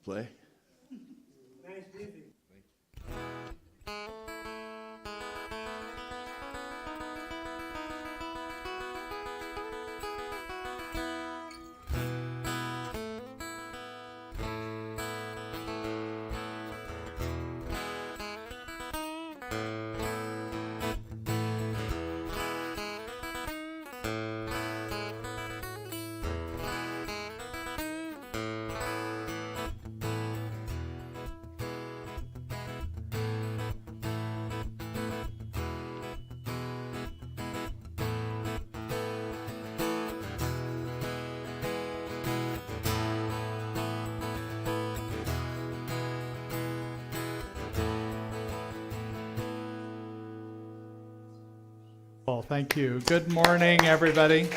Play. Nice music. Thank you. Good morning, everybody.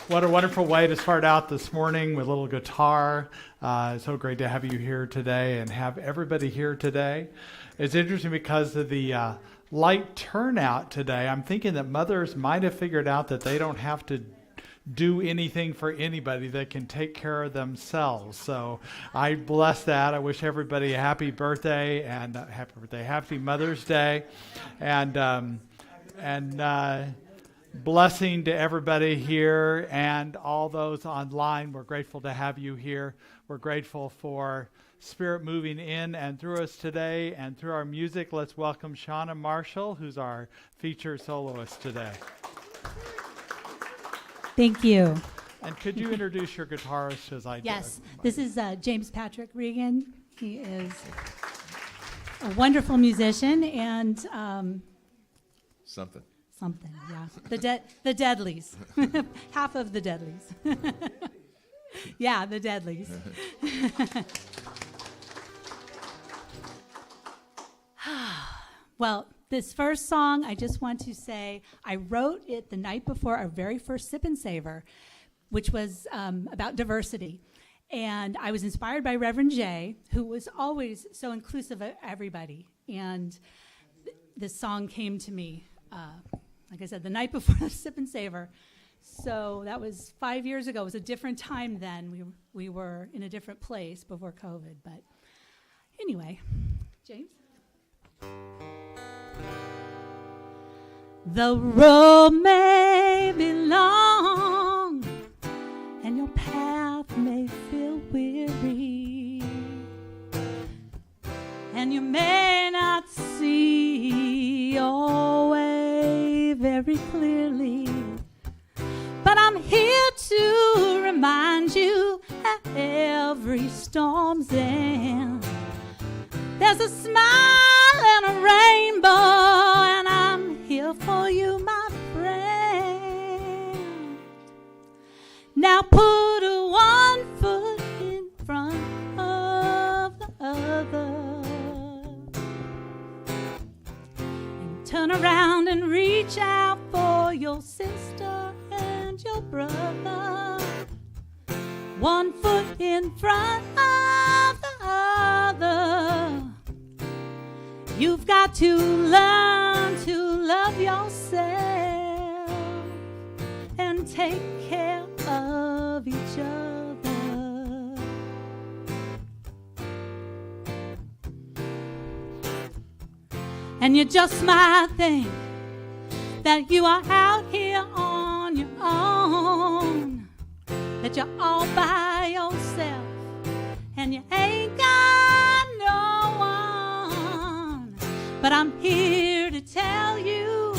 What a wonderful way to start out this morning with a little guitar. It's so great to have you here today and have everybody here today. It's interesting because of the light turnout today. I'm thinking that mothers might have figured out that they don't have to do anything for anybody. They can take care of themselves. So I bless that. I wish everybody a happy birthday and happy Mother's Day. And blessing to everybody here and all those online. We're grateful to have you here. We're grateful for Spirit moving in and through us today and through our music. Let's welcome Shauna Marshall, who's our featured soloist today. Thank you. And could you introduce your guitarist as I do? Yes, this is James Patrick Regan. He is a wonderful musician and Something, yeah. The Deadlies. Half of the Deadlies. Yeah, the Deadlies. Well, this first song, I just want to say, I wrote it the night before our very first Sip and Savor, which was about diversity. And I was inspired by Reverend Jay, who was always so inclusive of everybody. And this song came to me, like I said, the night before the Sip and Savor. So that was 5 years ago. It was a different time then. We were in a different place before COVID. But anyway, James? The road may be long and your path may feel weary, and you may not see your way very clearly, but I'm here to remind you at every storm's end there's a smile and a rainbow, and I'm here for you, my friend. Now put one foot in front of the other and turn around and reach out for your sister and your brother. 1 foot in front of the other. You've got to learn to love yourself and take care of each other. And you just might think that you are out here on your own, that you're all by yourself and you ain't got no one. But I'm here to tell you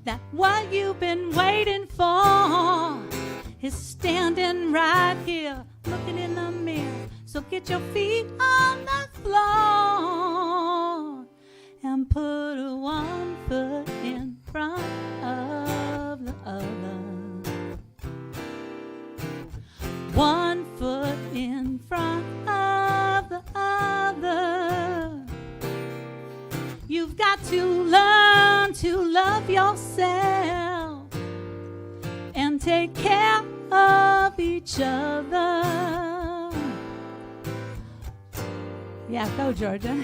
that what you've been waiting for is standing right here looking in the mirror. So get your feet on the floor and put 1 foot in front of the other. 1 foot in front of the other. You've got to learn to love yourself and take care of each other. Yeah, go, Georgia.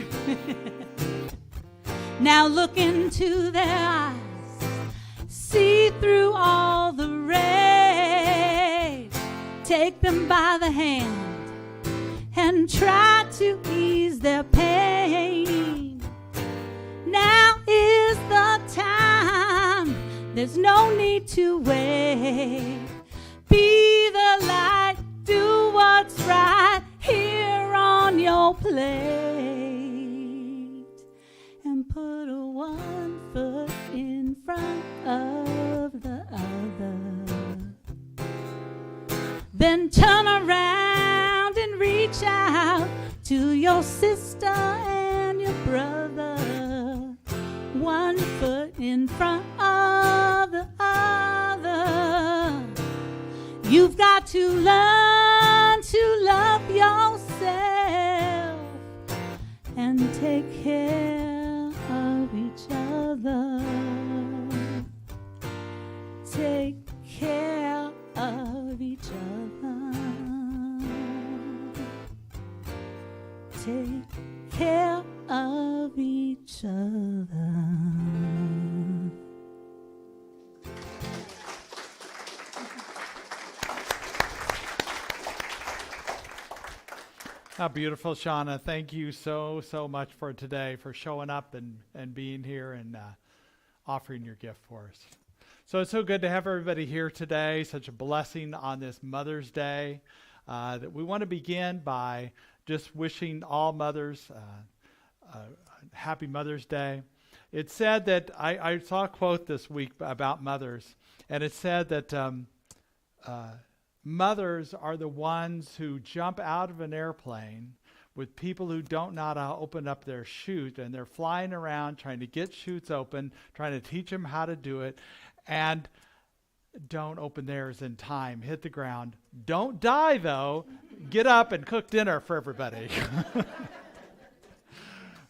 Now look into their eyes, see through all the rage, take them by the hand and try to ease their pain. Now is the time, there's no need to wait. Be the light, do what's right here on your plate, and put a one foot in front of the other. Then turn around and reach out to your sister and your brother. One foot in front of the other. You've got to learn to love yourself and take care of each other. Take care of each other. Take care of each other. How beautiful, Shauna. Thank you so much for today, for showing up and being here and offering your gift for us. So it's so good to have everybody here today. Such a blessing on this Mother's Day. That we want to begin by just wishing all mothers happy Mother's Day. It said that, I saw a quote this week about mothers, and it said that mothers are the ones who jump out of an airplane with people who don't know how to open up their chute, and they're flying around trying to get chutes open, trying to teach them how to do it, and don't open theirs in time, hit the ground. Don't die, though. Get up and cook dinner for everybody.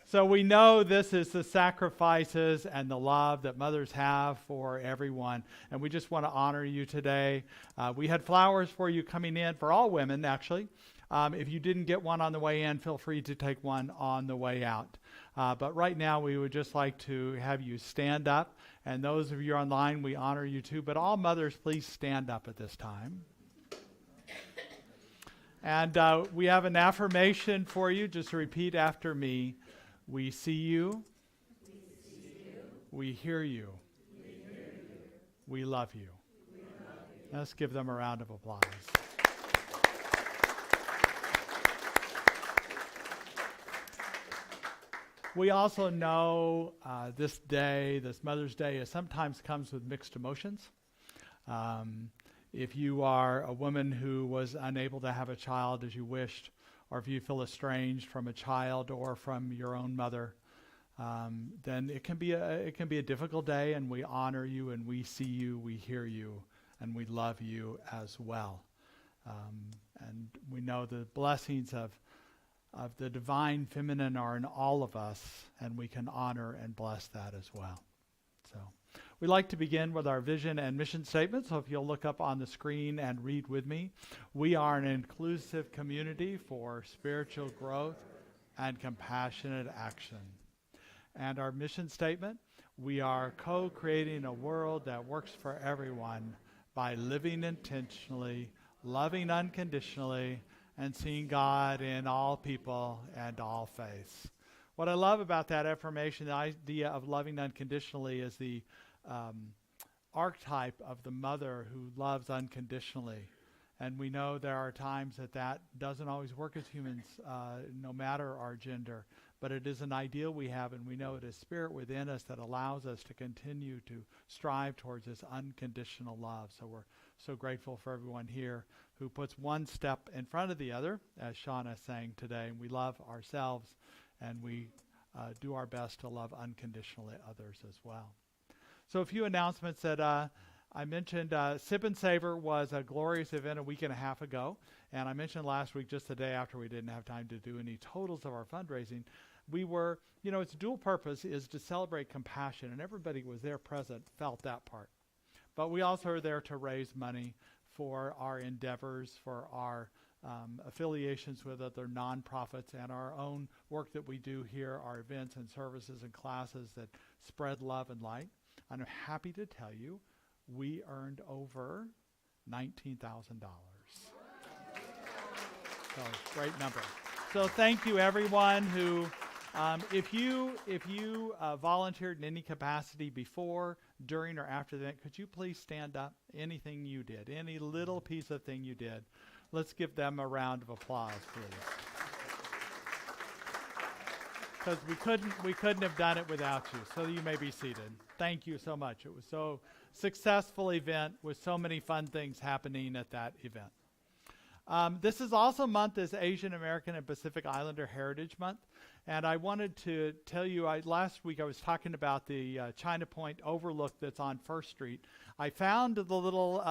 So we know this is the sacrifices and the love that mothers have for everyone. And we just want to honor you today. We had flowers for you coming in, for all women, actually. If you didn't get one on the way in, feel free to take one on the way out. But right now, we would just like to have you stand up. And those of you online, we honor you too. But all mothers, please stand up at this time. And we have an affirmation for you. Just repeat after me. We see you. We hear you. We love you. Let's give them a round of applause. We also know this day, this Mother's Day, sometimes comes with mixed emotions. If you are a woman who was unable to have a child as you wished, or if you feel estranged from a child or from your own mother, then it can be a difficult day, and we honor you, and we see you, we hear you, and we love you as well. And we know the blessings of the divine feminine are in all of us, and we can honor and bless that as well. So we'd like to begin with our vision and mission statement. So if you'll look up on the screen and read with me. We are an inclusive community for spiritual growth and compassionate action. And our mission statement, we are co-creating a world that works for everyone by living intentionally, loving unconditionally, and seeing God in all people and all faiths. What I love about that affirmation, the idea of loving unconditionally, is the archetype of the mother who loves unconditionally. And we know there are times that doesn't always work as humans, no matter our gender. But it is an ideal we have, and we know it is spirit within us that allows us to continue to strive towards this unconditional love. So we're so grateful for everyone here who puts one step in front of the other, as Shauna sang today. And we love ourselves, and we do our best to love unconditionally others as well. So a few announcements that I mentioned. Sip and Savor was a glorious event a week and a half ago. And I mentioned last week, just the day after we didn't have time to do any totals of our fundraising, we were, its dual purpose is to celebrate compassion, and everybody was there present, felt that part. But we also are there to raise money for our endeavors, for our affiliations with other nonprofits, and our own work that we do here, our events and services and classes that spread love and light. And I'm happy to tell you, we earned over $19,000. So, great number. So thank you, everyone who, if you volunteered in any capacity before, during, or after the event, could you please stand up? Anything you did, any little piece of thing you did, let's give them a round of applause, please. Because we couldn't have done it without you. So you may be seated. Thank you so much. It was so successful event with so many fun things happening at that event. This is also month is Asian American and Pacific Islander Heritage Month. And I wanted to tell you, last week I was talking about the China Point overlook that's on First Street. I found the little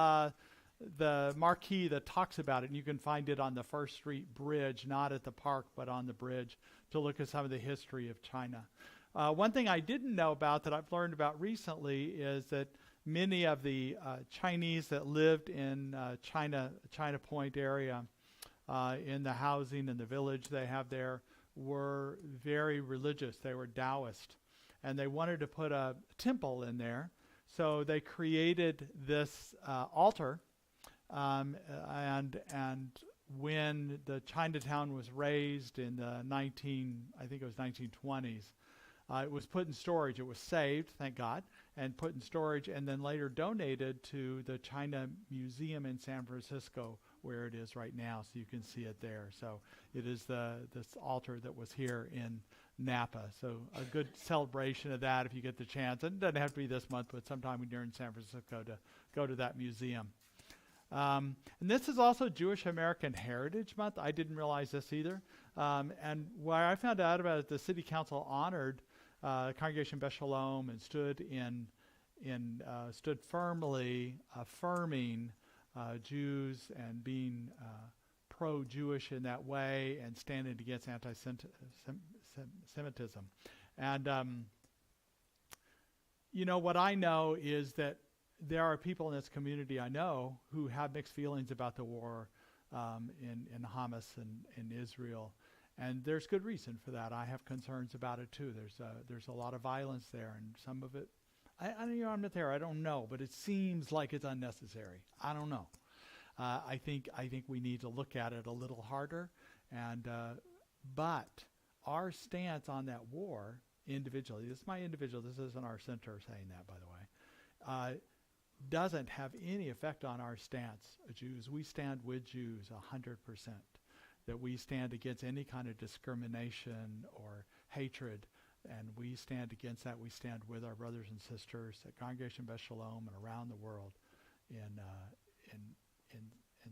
the marquee that talks about it, and you can find it on the First Street Bridge, not at the park, but on the bridge, to look at some of the history of China. One thing I didn't know about that I've learned about recently is that many of the Chinese that lived in China Point area, in the housing and the village they have there, were very religious. They were Taoist, and they wanted to put a temple in there. So they created this altar, and when the Chinatown was raised in the 1920s, it was put in storage. It was saved, thank God, and put in storage, and then later donated to the China Museum in San Francisco, where it is right now, so you can see it there. So it is this altar that was here in Napa. So a good celebration of that if you get the chance. And it doesn't have to be this month, but sometime when you're in San Francisco to go to that museum. And this is also Jewish American Heritage Month. I didn't realize this either. And what I found out about it, the City Council honored Congregation Beth Shalom and stood firmly affirming Jews and being pro-Jewish in that way and standing against anti-Semitism. And what I know is that there are people in this community I know who have mixed feelings about the war in Hamas and in Israel. And there's good reason for that. I have concerns about it too. There's a lot of violence there, and some of it, I'm not there. I don't know, but it seems like it's unnecessary. I don't know. I think we need to look at it a little harder, but our stance on that war individually. This is my individual. This isn't our center saying that, by the way. Doesn't have any effect on our stance. Jews, we stand with Jews 100%. That we stand against any kind of discrimination or hatred, and we stand against that. We stand with our brothers and sisters at Congregation Beth Shalom and around the world in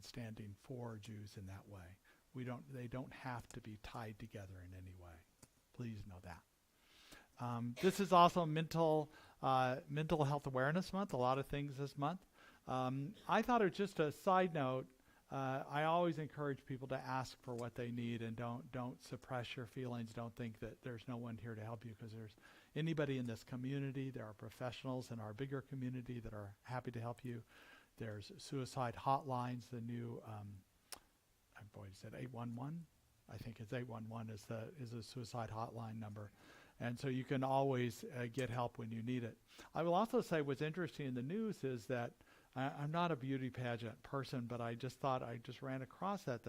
standing for Jews in that way. They don't have to be tied together in any way. Please know that. This is also Mental Health Awareness Month. A lot of things this month. I thought it was just a side note. I always encourage people to ask for what they need, and don't suppress your feelings. Don't think that there's no one here to help you, because there's anybody in this community. There are professionals in our bigger community that are happy to help you. There's suicide hotlines. The new, is it 811? I think it's 811 is a suicide hotline number. And so you can always get help when you need it. I will also say what's interesting in the news is that I'm not a beauty pageant person, but I just ran across that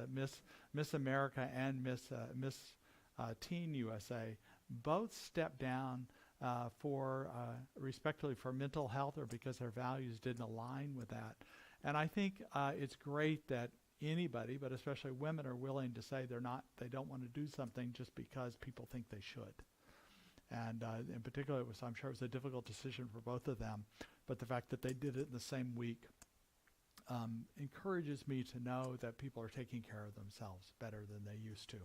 Miss America and Miss Teen USA both stepped down respectively for mental health or because their values didn't align with that. And I think it's great that anybody, but especially women, are willing to say they don't want to do something just because people think they should. And in particular, I'm sure it was a difficult decision for both of them, but the fact that they did it in the same week encourages me to know that people are taking care of themselves better than they used to,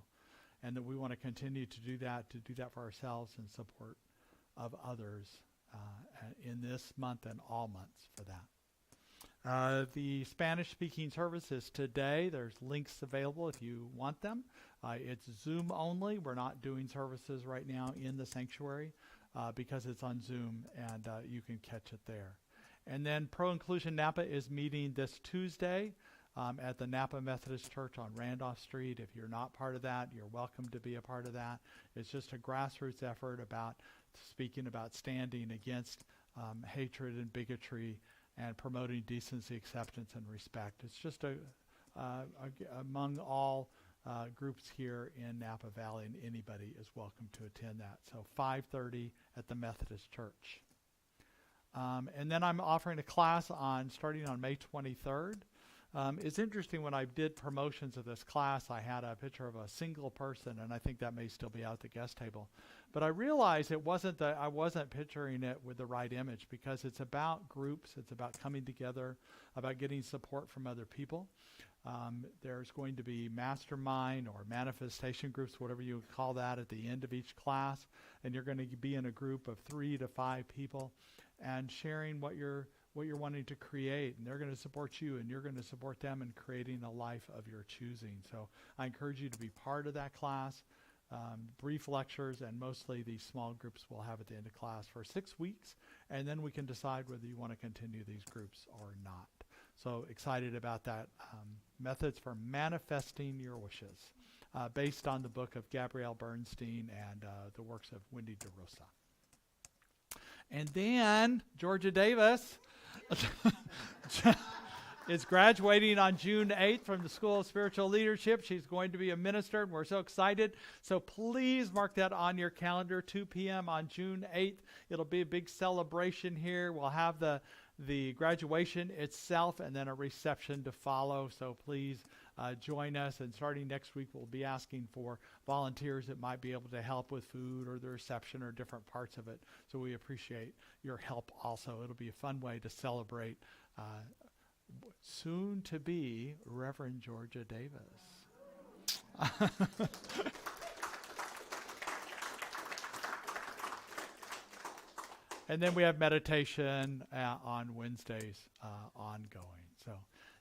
and that we want to continue to do that for ourselves in support of others in this month and all months for that. The Spanish-speaking service is today. There's links available if you want them. It's Zoom only. We're not doing services right now in the sanctuary because it's on Zoom, and you can catch it there. And then Pro Inclusion Napa is meeting this Tuesday at the Napa Methodist Church on Randolph Street. If you're not part of that, you're welcome to be a part of that. It's just a grassroots effort about speaking about standing against hatred and bigotry and promoting decency, acceptance, and respect. It's just among all groups here in Napa Valley, and anybody is welcome to attend that. So 5:30 at the Methodist Church. And then I'm offering a class starting on May 23rd. It's interesting, when I did promotions of this class, I had a picture of a single person, and I think that may still be out at the guest table. But I realized I wasn't picturing it with the right image, because it's about groups, it's about coming together, about getting support from other people. There's going to be mastermind or manifestation groups, whatever you would call that, at the end of each class, and you're going to be in a group of 3 to 5 people and sharing what you're wanting to create, and they're going to support you, and you're going to support them in creating a life of your choosing. So I encourage you to be part of that class. Brief lectures, and mostly these small groups we'll have at the end of class for 6 weeks, and then we can decide whether you want to continue these groups or not. So excited about that. Methods for Manifesting Your Wishes, based on the book of Gabrielle Bernstein and the works of Wendy DeRosa. And then Georgia Davis is graduating on June 8th from the School of Spiritual Leadership. She's going to be a minister, and we're so excited. So please mark that on your calendar, 2 p.m. on June 8th. It'll be a big celebration here. We'll have the graduation itself and then a reception to follow. So please join us. And starting next week, we'll be asking for volunteers that might be able to help with food or the reception or different parts of it. So we appreciate your help also. It'll be a fun way to celebrate soon to be Reverend Georgia Davis. And then we have meditation on Wednesdays ongoing. So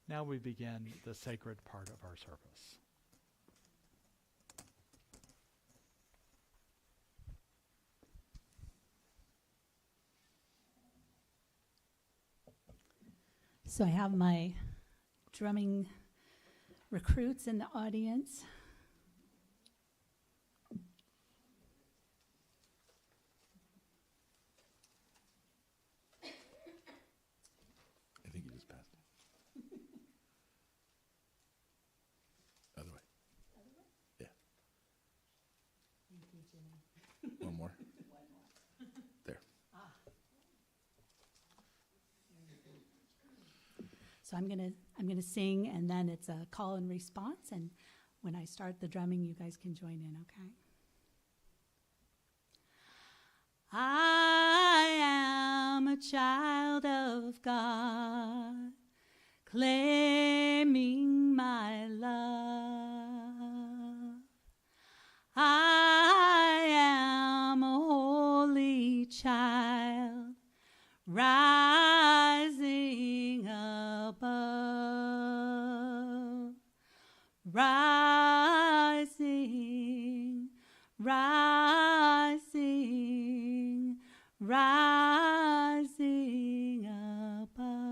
now we begin the sacred part of our service. So I have my drumming recruits in the audience. I think you just passed it. Other way. Yeah. One more. There. So I'm gonna sing, and then it's a call and response, and when I start the drumming, you guys can join in, okay? I am a child of God, claiming my love. I am a holy child, rising above, rising, rising, rising above.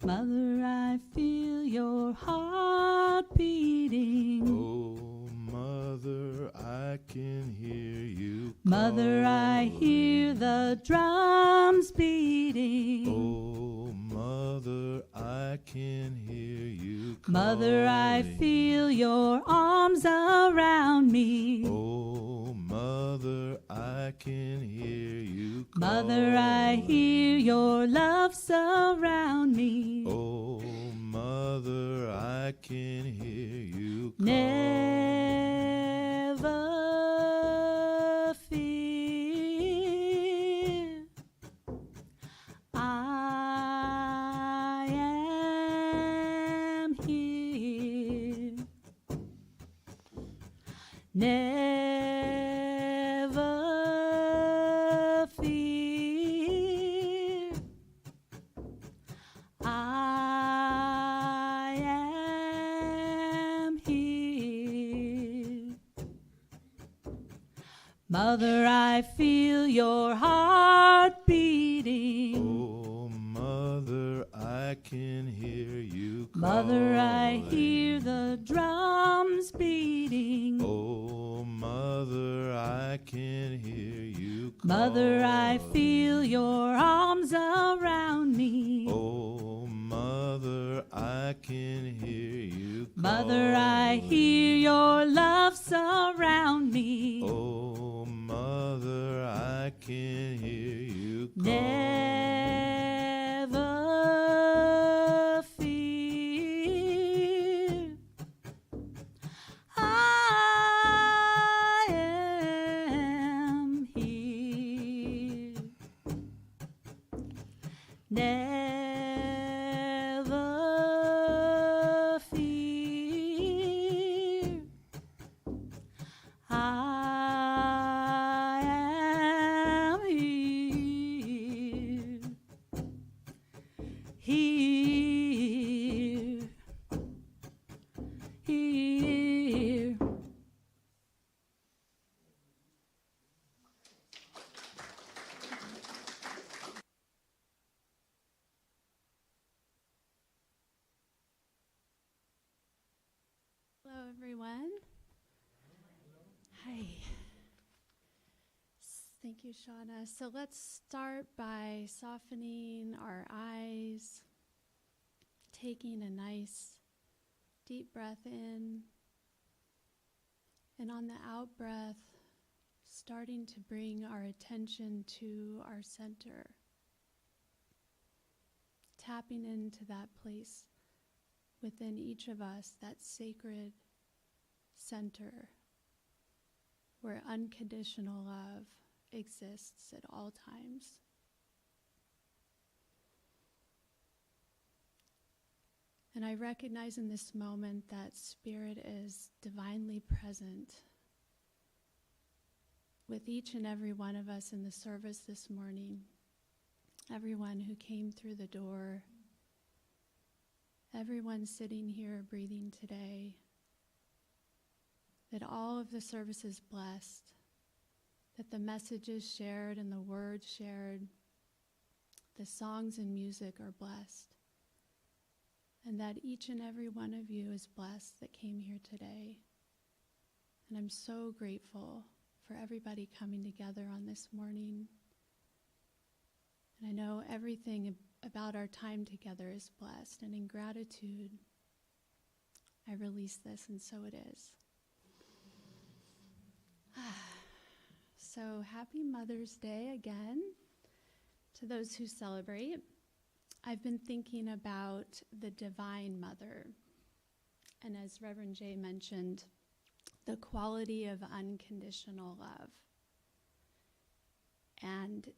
Mother, I feel your heart beating. Oh, Mother, I can hear you Mother, I hear the drums beating. Oh, Mother, I can hear you Mother, I calling. feel your arms around me. Oh, Mother, I can hear you calling. Mother, I hear your love surround me. Oh, Mother, I can hear you calling. Never fear, I am here. Never fear, I am here. Mother, I feel your heart beating. Oh, Mother, I can hear you calling. Mother, I hear the drums beating. Oh, Mother, I can hear you calling. Mother, I feel your arms around me. Oh, Mother, I can hear you calling. Mother, I hear your love surround me. Oh, Mother, I can hear you calling. Never fear. I am here. Never fear. I am here. Here. Here. Hello, everyone. Hi. Thank you, Shauna. So let's start by softening our eyes, taking a nice deep breath in, and on the out breath, starting to bring our attention to our center, tapping into that place within each of us, that sacred center where unconditional love exists at all times. And I recognize in this moment that Spirit is divinely present with each and every one of us in the service this morning, everyone who came through the door, everyone sitting here breathing today, that all of the service is blessed, that the messages shared and the words shared, the songs and music are blessed, and that each and every one of you is blessed that came here today. And I'm so grateful for everybody coming together on this morning. And I know everything about our time together is blessed, and in gratitude, I release this, and so it is. So happy Mother's Day again to those who celebrate. I've been thinking about the Divine Mother, and as Reverend Jay mentioned, the quality of unconditional love. And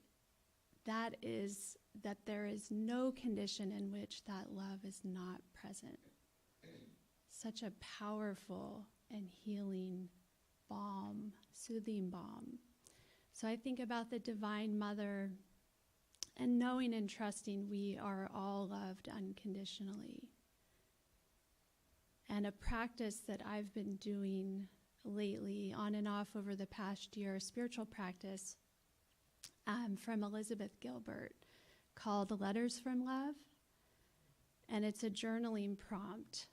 that is that there is no condition in which that love is not present. Such a powerful and healing balm, soothing balm. So I think about the Divine Mother and knowing and trusting we are all loved unconditionally. And a practice that I've been doing lately, on and off over the past year, a spiritual practice from Elizabeth Gilbert called Letters from Love. And it's a journaling prompt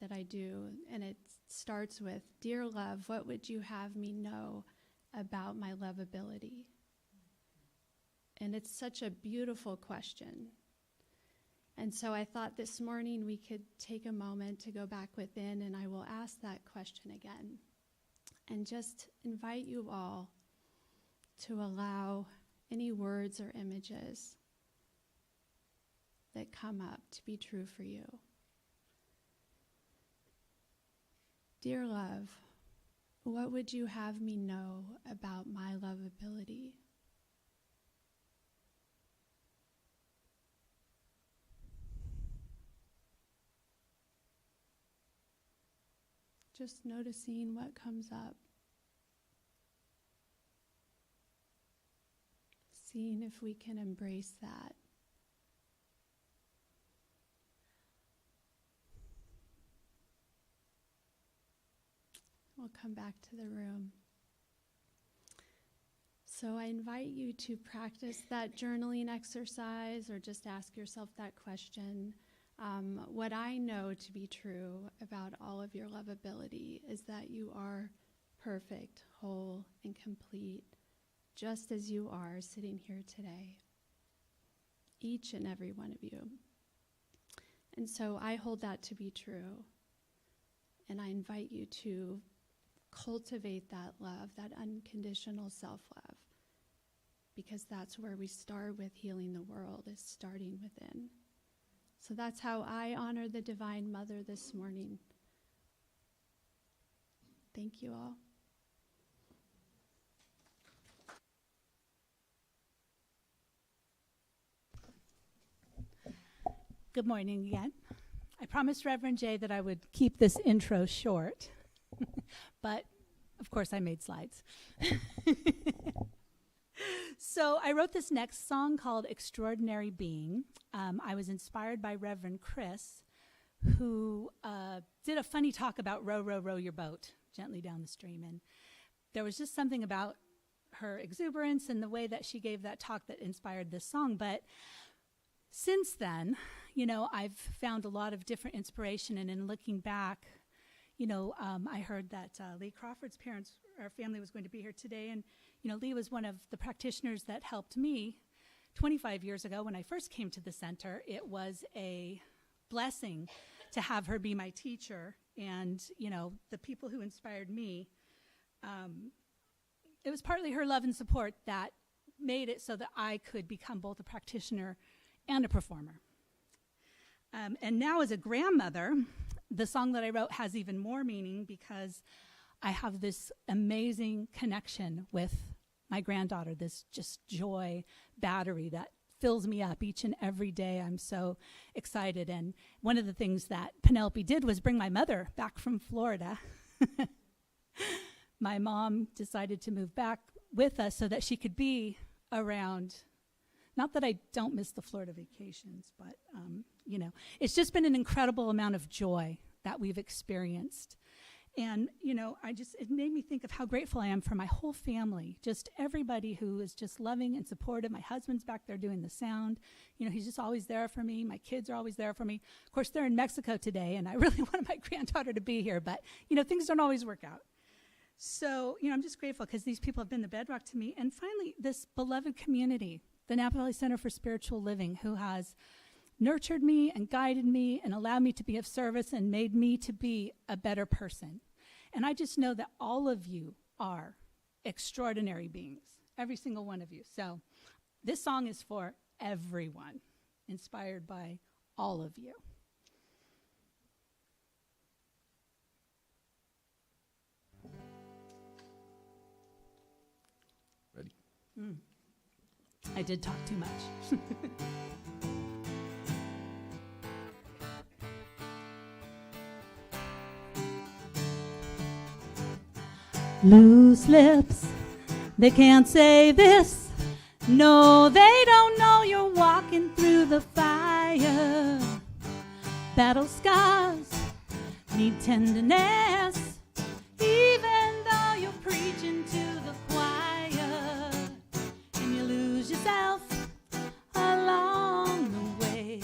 that I do, and it starts with, "Dear love, what would you have me know about my lovability?" And it's such a beautiful question. And so I thought this morning we could take a moment to go back within, and I will ask that question again. And just invite you all to allow any words or images that come up to be true for you. Dear love, what would you have me know about my lovability? Just noticing what comes up. Seeing if we can embrace that. We'll come back to the room. So I invite you to practice that journaling exercise or just ask yourself that question. What I know to be true about all of your lovability is that you are perfect, whole, and complete, just as you are sitting here today. Each and every one of you. And so I hold that to be true. And I invite you to cultivate that love, that unconditional self-love, because that's where we start with healing the world, is starting within. So that's how I honor the Divine Mother this morning. Thank you all. Good morning again. I promised Reverend Jay that I would keep this intro short, but of course I made slides. So I wrote this next song called Extraordinary Being. I was inspired by Reverend Chris, who did a funny talk about row, row, row your boat gently down the stream. And there was just something about her exuberance and the way that she gave that talk that inspired this song. But since then, I've found a lot of different inspiration, and in looking back, I heard that Lee Crawford's parents, our family, was going to be here today, and Lee was one of the practitioners that helped me 25 years ago when I first came to the center. It was a blessing to have her be my teacher, and the people who inspired me. It was partly her love and support that made it so that I could become both a practitioner and a performer. And now as a grandmother, the song that I wrote has even more meaning because I have this amazing connection with my granddaughter, this just joy battery that fills me up each and every day. I'm so excited. And one of the things that Penelope did was bring my mother back from Florida. My mom decided to move back with us so that she could be around. Not that I don't miss the Florida vacations, but, it's just been an incredible amount of joy that we've experienced. And, it made me think of how grateful I am for my whole family, just everybody who is just loving and supportive. My husband's back there doing the sound. He's just always there for me. My kids are always there for me. Of course, they're in Mexico today, and I really wanted my granddaughter to be here, but, things don't always work out. So, I'm just grateful because these people have been the bedrock to me. And finally, this beloved community, the Napa Valley Center for Spiritual Living, who has nurtured me and guided me and allowed me to be of service and made me to be a better person. And I just know that all of you are extraordinary beings, every single one of you. So this song is for everyone, inspired by all of you. Ready? I did talk too much. Loose lips, they can't say this. No, they don't know you're walking through the fire. Battle scars need tenderness, even though you're preaching to the choir. And you lose yourself along the way,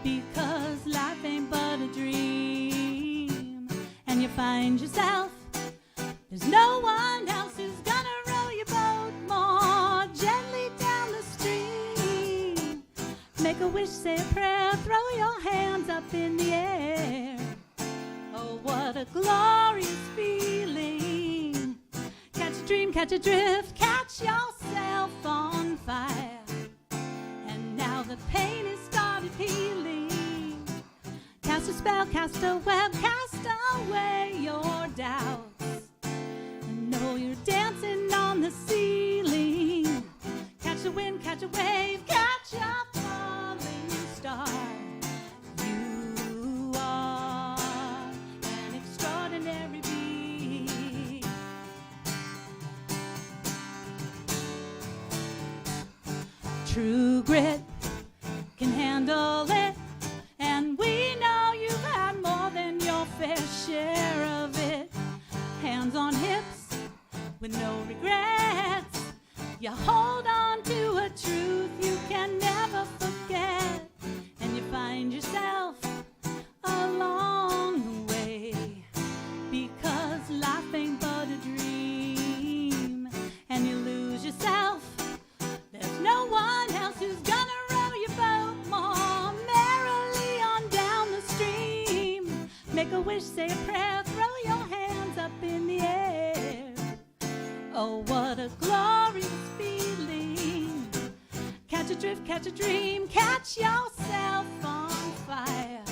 because life ain't but a dream. And you find yourself, there's no one else who's gonna row your boat more gently down the stream. Make a wish, say a prayer, throw your hands up in the air. Oh, what a glorious feeling. Catch a dream, catch a drift, catch yourself on fire. And now the pain has started healing. Cast a spell, cast a web, cast away your doubts. Know you're dancing on the ceiling. Catch the wind, catch a wave, catch a falling star. You are an extraordinary being. True grit can handle it, and we know you've had more than your fair share of it. Hands on hips, with no regrets, You hold on to a truth you can never forget, and you find yourself along the way, because life ain't but a dream, and you lose yourself. There's no one else who's gonna row your boat more merrily on down the stream. Make a wish, say a prayer, throw your hands up in the air. Oh, what a glorious feeling. Catch a drift, catch a dream, catch yourself on fire.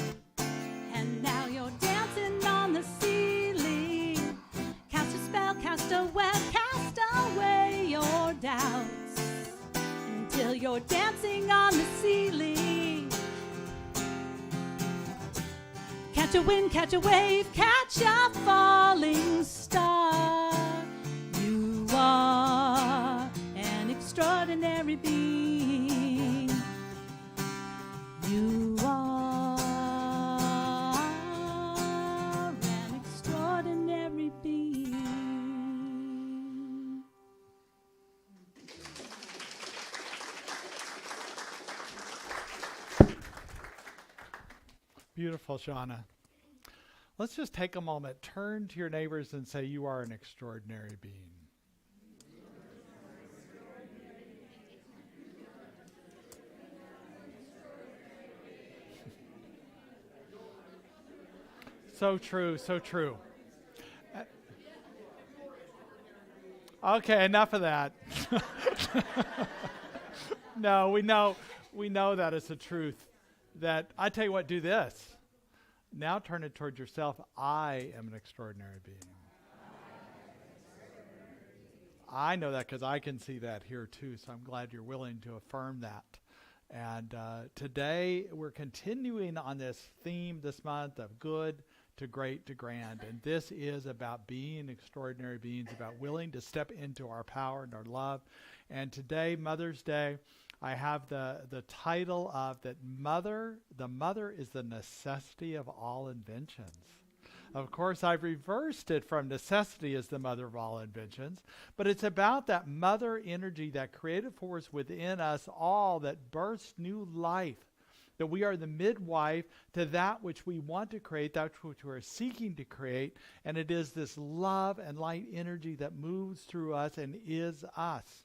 And now you're dancing on the ceiling. Cast a spell, cast a web, cast away your doubts, until you're dancing on the ceiling. Catch a wind, catch a wave, catch a falling star. You are an extraordinary being. You are an extraordinary being. Beautiful, Shauna. Let's just take a moment. Turn to your neighbors and say, you are an extraordinary being. So true, so true. Okay, enough of that. No, we know that is the truth. That I tell you what, do this. Now turn it towards yourself. I am an extraordinary being. I know that because I can see that here too, so I'm glad you're willing to affirm that. And today we're continuing on this theme this month of good to great to grand. And this is about being extraordinary beings, about willing to step into our power and our love. And today, Mother's Day, I have the title of that the mother is the necessity of all inventions. Of course, I've reversed it from necessity as the mother of all inventions, but it's about that mother energy, that creative force within us all that bursts new life, that we are the midwife to that which we want to create, that which we're seeking to create, and it is this love and light energy that moves through us and is us.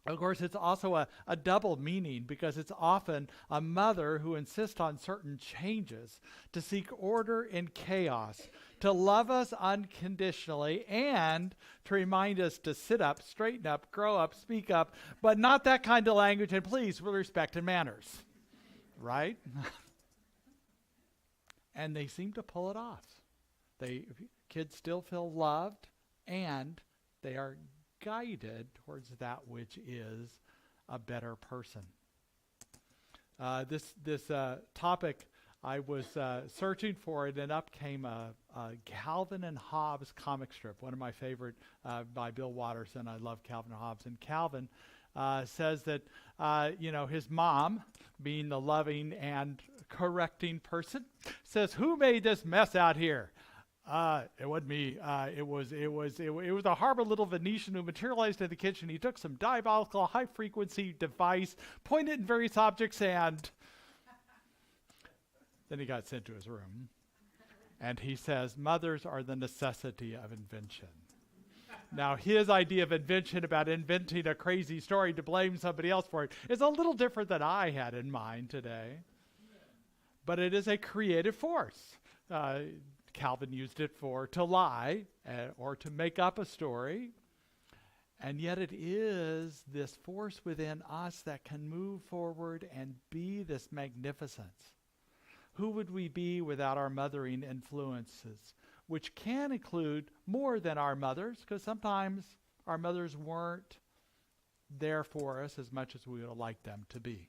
Of course, it's also a double meaning, because it's often a mother who insists on certain changes to seek order in chaos, to love us unconditionally, and to remind us to sit up, straighten up, grow up, speak up, but not that kind of language, and please, with respect and manners. Right? And they seem to pull it off. Kids still feel loved, and they are guided towards that which is a better person. This topic, I was searching for it, and up came a Calvin and Hobbes comic strip, one of my favorite, by Bill Watterson. I love Calvin and Hobbes. And Calvin says that his mom, being the loving and correcting person, says, "Who made this mess out here?" It wasn't me. It was a horrible little Venetian who materialized in the kitchen. He took some diabolical high-frequency device, pointed in various objects, and then he got sent to his room. And he says, mothers are the necessity of invention. Now, his idea of invention, about inventing a crazy story to blame somebody else for it, is a little different than I had in mind today. But it is a creative force. Calvin used it to lie or to make up a story. And yet it is this force within us that can move forward and be this magnificence. Who would we be without our mothering influences, which can include more than our mothers, because sometimes our mothers weren't there for us as much as we would have liked them to be.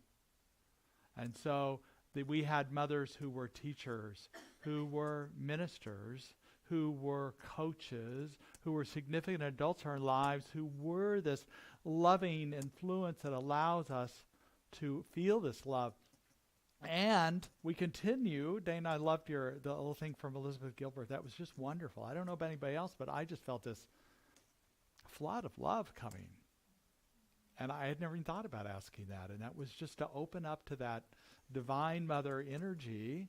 And so we had mothers who were teachers, who were ministers, who were coaches, who were significant adults in our lives, who were this loving influence that allows us to feel this love. And we continue. Dayna, I loved the little thing from Elizabeth Gilbert. That was just wonderful. I don't know about anybody else, but I just felt this flood of love coming. And I had never even thought about asking that. And that was just to open up to that divine mother energy.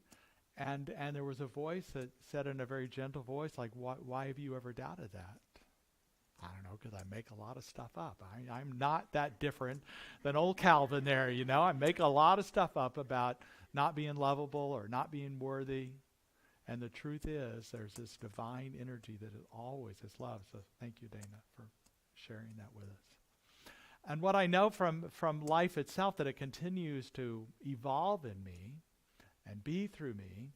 And there was a voice that said in a very gentle voice, like, why have you ever doubted that? I don't know, because I make a lot of stuff up. I'm not that different than old Calvin there, you know. I make a lot of stuff up about not being lovable or not being worthy. And the truth is, there's this divine energy that is always is love. So thank you, Dayna, for sharing that with us. And what I know from life itself, that it continues to evolve in me and be through me.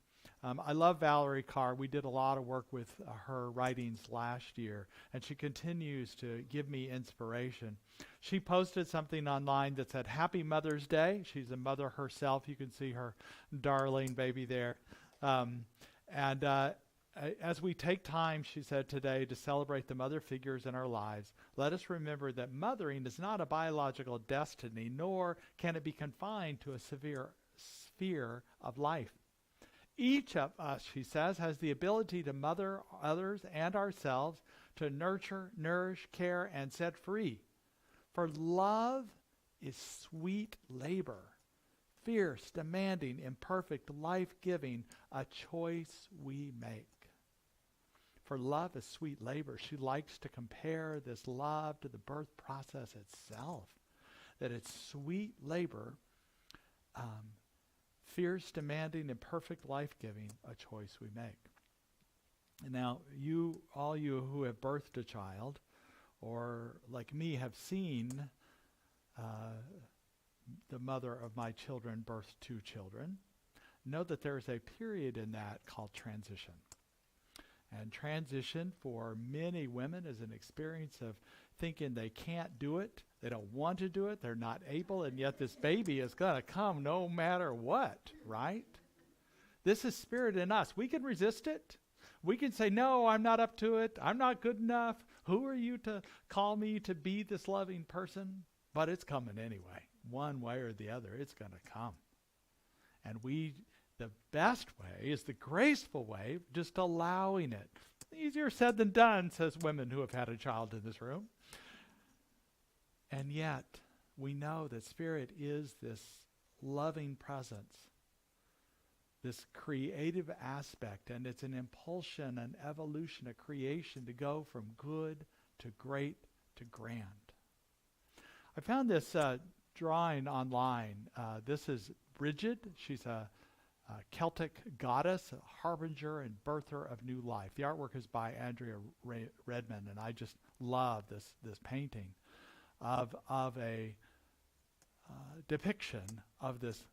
I love Valerie Carr. We did a lot of work with her writings last year, and she continues to give me inspiration. She posted something online that said, Happy Mother's Day. She's a mother herself. You can see her darling baby there. As we take time, she said today, to celebrate the mother figures in our lives, let us remember that mothering is not a biological destiny, nor can it be confined to a severe sphere of life. Each of us, she says, has the ability to mother others and ourselves, to nurture, nourish, care, and set free. For love is sweet labor, fierce, demanding, imperfect, life-giving, a choice we make. For love is sweet labor. She likes to compare this love to the birth process itself, that it's sweet labor, fierce, demanding, imperfect, life-giving, a choice we make. And now, all you who have birthed a child, or like me, have seen the mother of my children birth 2 children, know that there's a period in that called transition. And transition for many women is an experience of thinking they can't do it, they don't want to do it, they're not able, and yet this baby is going to come no matter what, right? This is spirit in us. We can resist it. We can say, no, I'm not up to it. I'm not good enough. Who are you to call me to be this loving person? But it's coming anyway. One way or the other, it's going to come. And the best way is the graceful way, just allowing it. Easier said than done, says women who have had a child in this room. And yet, we know that spirit is this loving presence, this creative aspect, and it's an impulsion, an evolution, a creation to go from good to great to grand. I found this drawing online. This is Bridget. She's a Celtic goddess, a harbinger and birther of new life. The artwork is by Andrea Redmond, and I just love this painting of a depiction of this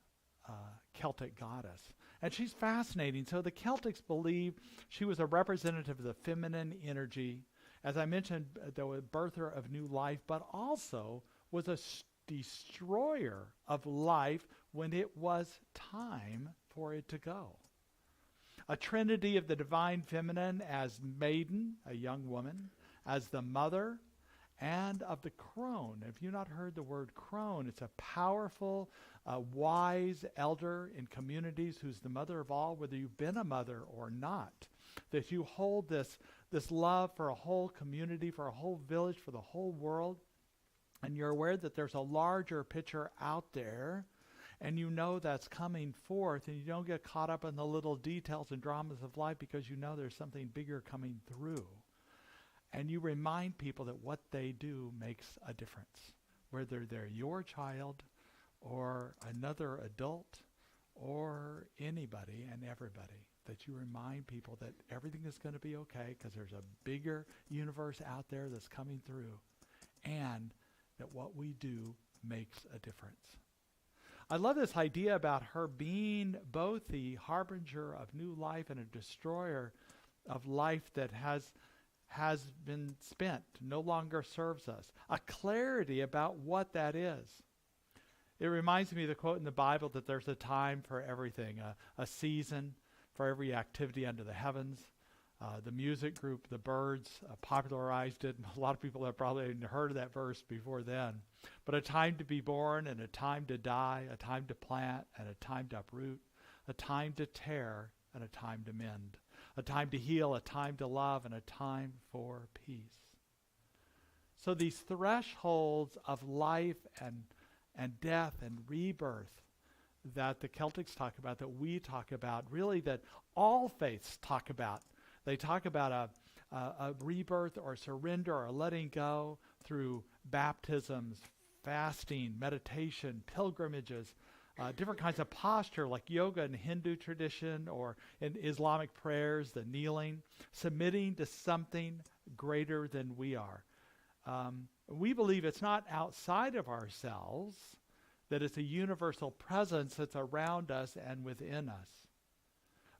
Celtic goddess. And she's fascinating. So the Celtics believe she was a representative of the feminine energy, as I mentioned, the birther of new life, but also was a destroyer of life when it was time for it to go. A trinity of the divine feminine as maiden, a young woman, as the mother, and of the crone. If you've not heard the word crone, it's a powerful, wise elder in communities who's the mother of all, whether you've been a mother or not. That you hold this love for a whole community, for a whole village, for the whole world, and you're aware that there's a larger picture out there, and you know that's coming forth, and you don't get caught up in the little details and dramas of life because you know there's something bigger coming through. And you remind people that what they do makes a difference, whether they're your child or another adult or anybody and everybody, that you remind people that everything is going to be okay because there's a bigger universe out there that's coming through, and that what we do makes a difference. I love this idea about her being both the harbinger of new life and a destroyer of life that has been spent, no longer serves us. A clarity about what that is. It reminds me of the quote in the Bible that there's a time for everything, a season for every activity under the heavens. The music group, the Byrds, popularized it. A lot of people have probably heard of that verse before then. But a time to be born and a time to die, a time to plant and a time to uproot, a time to tear and a time to mend, a time to heal, a time to love, and a time for peace. So these thresholds of life and death and rebirth that the Celtics talk about, that we talk about, really that all faiths talk about. They talk about a rebirth or surrender or letting go through baptisms, fasting, meditation, pilgrimages, different kinds of posture like yoga in Hindu tradition or in Islamic prayers, the kneeling, submitting to something greater than we are. We believe it's not outside of ourselves, that it's a universal presence that's around us and within us.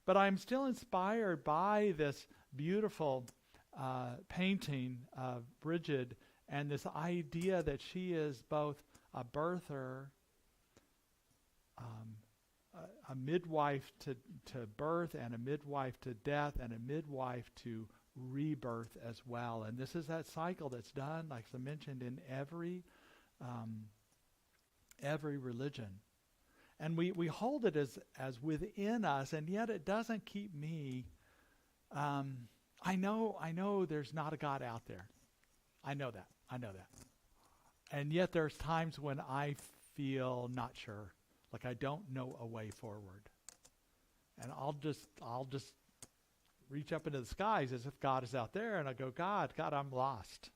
But I'm still inspired by this beautiful painting of Bridget and this idea that she is both a birther, a midwife to birth and a midwife to death and a midwife to rebirth as well. And this is that cycle that's done, like I mentioned, in every religion. And we hold it as within us, and yet it doesn't keep me. I know there's not a God out there. I know that. And yet there's times when I feel not sure, like I don't know a way forward. And I'll just reach up into the skies as if God is out there, and I go, God, I'm lost.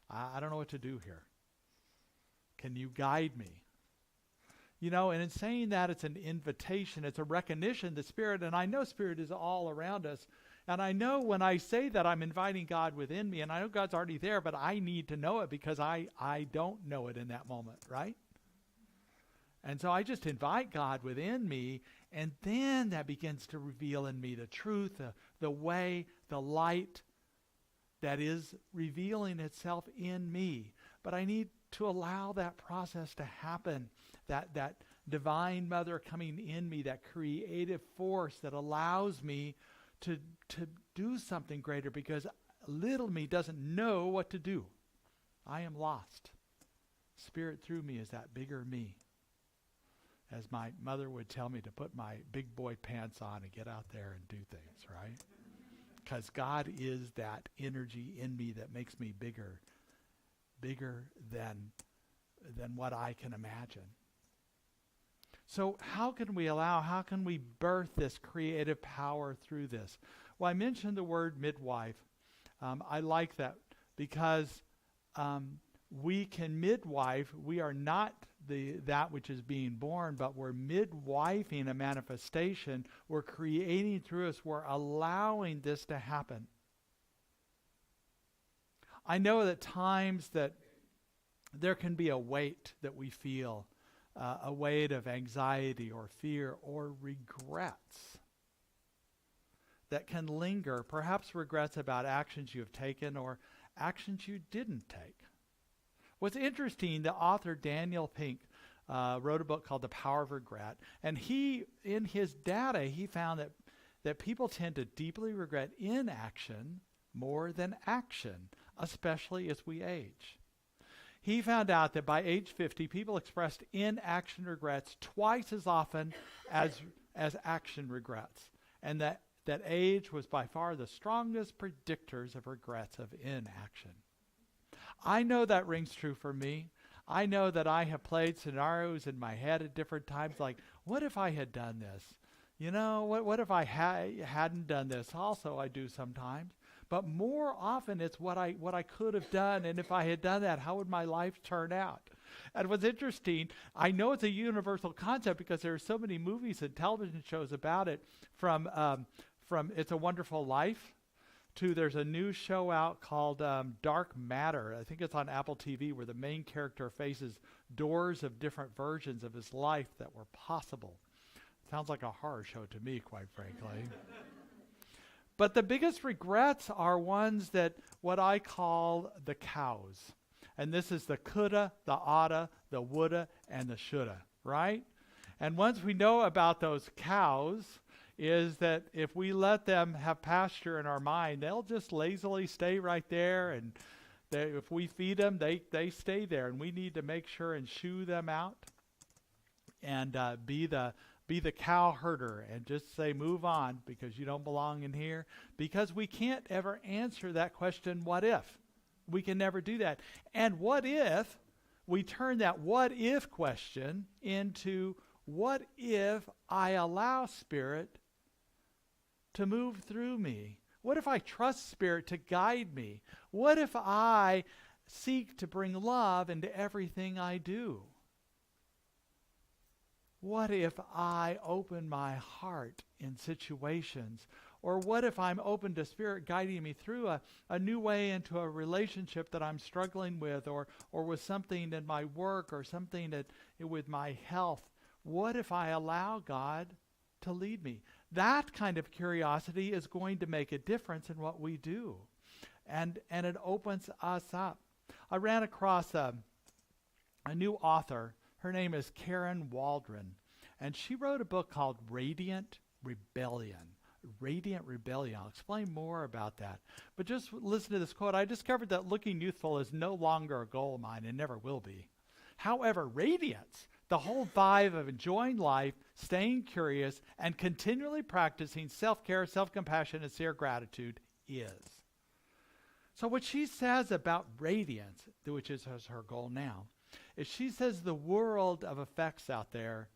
I don't know what to do here. Can you guide me? And in saying that, it's an invitation, it's a recognition that Spirit, and I know Spirit is all around us, and I know when I say that I'm inviting God within me, and I know God's already there, but I need to know it because I don't know it in that moment, right? And so I just invite God within me, and then that begins to reveal in me the truth, the way, the light that is revealing itself in me. But I need to allow that process to happen, that divine mother coming in me, that creative force that allows me to do something greater, because little me doesn't know what to do. I am lost. Spirit through me is that bigger me. As my mother would tell me to put my big boy pants on and get out there and do things, right? Because God is that energy in me that makes me bigger than what I can imagine. So how can we birth this creative power through this? Well, I mentioned the word midwife. I like that because we can midwife. We are not that which is being born, but we're midwifing a manifestation. We're creating through us. We're allowing this to happen. I know that times that there can be a weight that we feel, a weight of anxiety or fear or regrets that can linger, perhaps regrets about actions you have taken or actions you didn't take. What's interesting, the author Daniel Pink wrote a book called The Power of Regret, and in his data, he found that people tend to deeply regret inaction more than action, especially as we age. He found out that by age 50, people expressed inaction regrets twice as often as action regrets, and that age was by far the strongest predictors of regrets of inaction. I know that rings true for me. I know that I have played scenarios in my head at different times, like, what if I had done this? What if I hadn't done this? Also, I do sometimes. But more often, it's what I could have done, and if I had done that, how would my life turn out? And what's interesting, I know it's a universal concept because there are so many movies and television shows about it, from It's a Wonderful Life to there's a new show out called Dark Matter. I think it's on Apple TV, where the main character faces doors of different versions of his life that were possible. Sounds like a horror show to me, quite frankly. But the biggest regrets are ones that what I call the cows. And this is the coulda, the oughta, the woulda, and the shoulda, right? And once we know about those cows, is that if we let them have pasture in our mind, they'll just lazily stay right there. And if we feed them, they stay there. And we need to make sure and shoo them out and be the cow herder and just say, move on, because you don't belong in here. Because we can't ever answer that question, what if? We can never do that. And what if we turn that what if question into what if I allow Spirit to move through me? What if I trust Spirit to guide me? What if I seek to bring love into everything I do? What if I open my heart in situations? Or what if I'm open to Spirit guiding me through a new way into a relationship that I'm struggling with, or with something in my work, or something that with my health? What if I allow God to lead me? That kind of curiosity is going to make a difference in what we do. And it opens us up. I ran across a new author. Her name is Karen Waldron. And she wrote a book called Radiant Rebellion. Radiant Rebellion. I'll explain more about that. But just listen to this quote. I discovered that looking youthful is no longer a goal of mine and never will be. However, radiance, the whole vibe of enjoying life, staying curious, and continually practicing self-care, self-compassion, and sincere gratitude is. So what she says about radiance, which is her goal now, is she says the world of effects out there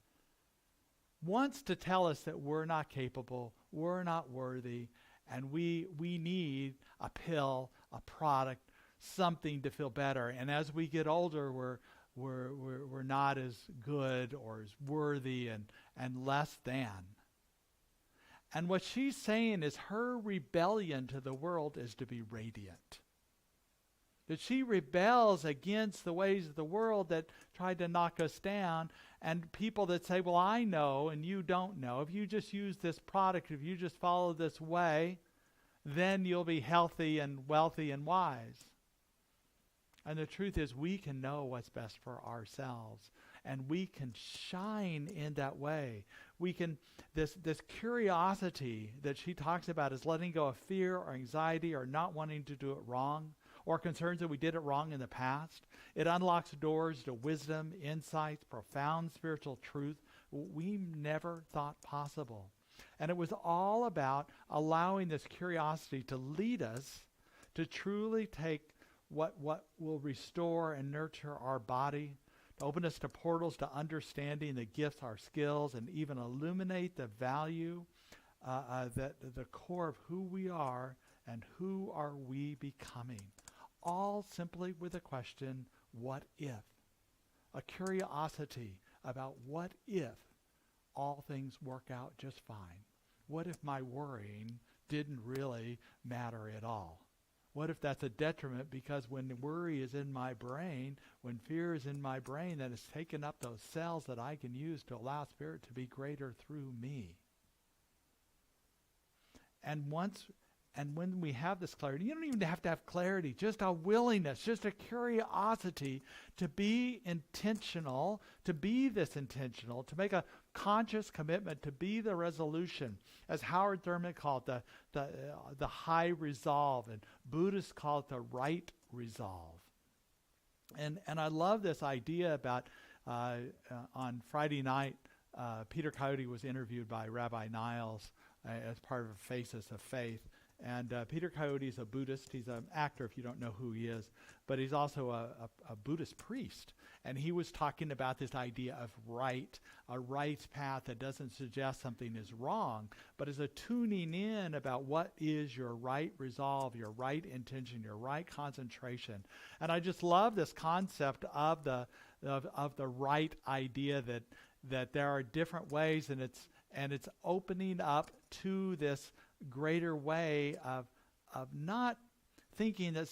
wants to tell us that we're not capable, we're not worthy, and we need a pill, a product, something to feel better. And as we get older, we're not as good or as worthy and less than. And what she's saying is her rebellion to the world is to be radiant. That she rebels against the ways of the world that tried to knock us down, and people that say, well, I know and you don't know. If you just use this product, if you just follow this way, then you'll be healthy and wealthy and wise. And the truth is, we can know what's best for ourselves, and we can shine in that way. We can, this curiosity that she talks about is letting go of fear or anxiety or not wanting to do it wrong, or concerns that we did it wrong in the past. It unlocks doors to wisdom, insights, profound spiritual truth we never thought possible. And it was all about allowing this curiosity to lead us to truly take what will restore and nurture our body, to open us to portals to understanding the gifts, our skills, and even illuminate the value, the core of who we are and who are we becoming. All simply with a question, what if? A curiosity about what if all things work out just fine? What if my worrying didn't really matter at all? What if that's a detriment, because when worry is in my brain, when fear is in my brain, that has taken up those cells that I can use to allow Spirit to be greater through me. And when we have this clarity, you don't even have to have clarity, just a willingness, just a curiosity to be intentional, to be this intentional, to make a conscious commitment, to be the resolution, as Howard Thurman called it, the high resolve, and Buddhists call it the right resolve. And I love this idea about on Friday night, Peter Coyote was interviewed by Rabbi Niles as part of a Faces of Faith. And Peter Coyote is a Buddhist. He's an actor, if you don't know who he is. But he's also a Buddhist priest. And he was talking about this idea of right, a right path that doesn't suggest something is wrong, but is a tuning in about what is your right resolve, your right intention, your right concentration. And I just love this concept of the right idea that there are different ways, and it's opening up to this greater way of not thinking that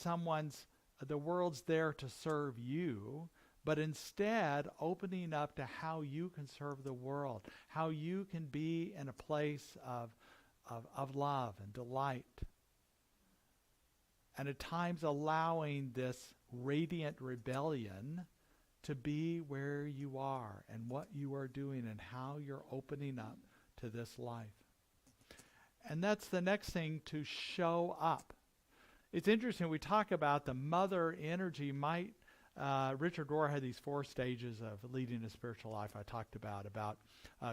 the world's there to serve you, but instead opening up to how you can serve the world, how you can be in a place of love and delight. And at times allowing this radiant rebellion to be where you are and what you are doing and how you're opening up to this life. And that's the next thing, to show up. It's interesting, we talk about the mother energy. Richard Rohr had these 4 stages of leading a spiritual life I talked about